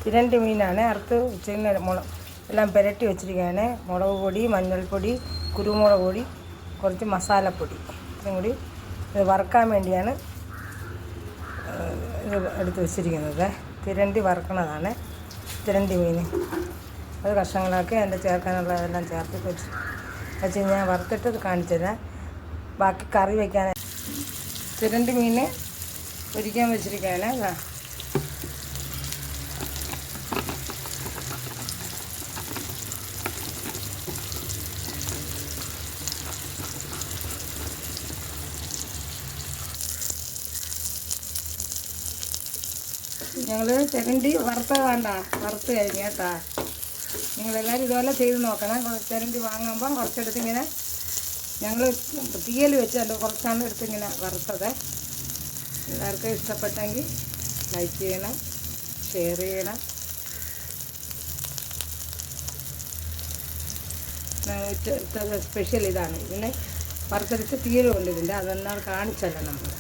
തിരണ്ടി മീനാണ് അറുത്ത് വെച്ചിരിക്കുന്ന. എല്ലാം പുരട്ടി വെച്ചിരിക്കുകയാണ്. മുളക് പൊടി, മഞ്ഞൾപ്പൊടി, കുരുമുളക് പൊടി, കുറച്ച് മസാലപ്പൊടി ഇതും കൂടി ഇത് വറുക്കാൻ വേണ്ടിയാണ് ഇത് എടുത്ത് വെച്ചിരിക്കുന്നത്. തിരണ്ടി വറുക്കണതാണ് തിരണ്ടി മീൻ. അത് കഷ്ണങ്ങളാക്കി അതിൻ്റെ ചേർക്കാനുള്ളതെല്ലാം ചേർത്ത് വെച്ച് ഞാൻ വറുത്തിട്ട് കാണിച്ചു തരാം. ബാക്കി കറി വയ്ക്കാൻ തിരണ്ടി മീൻ പൊരിക്കാൻ വെച്ചിരിക്കുകയാണ്. ഞങ്ങൾ തിരണ്ടി വറുത്ത് കഴിഞ്ഞ് കേട്ടാ. നിങ്ങളെല്ലാവരും ഇതുപോലെ ചെയ്ത് നോക്കണം. തിരണ്ടി വാങ്ങുമ്പം കുറച്ചെടുത്ത് ഇങ്ങനെ ഞങ്ങൾ തീയൽ വെച്ച് അതിൻ്റെ കുറച്ചാണ് എടുത്ത് ഇങ്ങനെ വറുത്തത്. എല്ലാവർക്കും ഇഷ്ടപ്പെട്ടെങ്കിൽ ലൈക്ക് ചെയ്യണം, ഷെയർ ചെയ്യണം. സ്പെഷ്യൽ ഇതാണ്. ഇതിനെ വറുത്തെടുത്ത് തീയൽ കൊണ്ട് ഇതിൻ്റെ അതെന്നാൽ കാണിച്ചല്ല നമ്മൾ.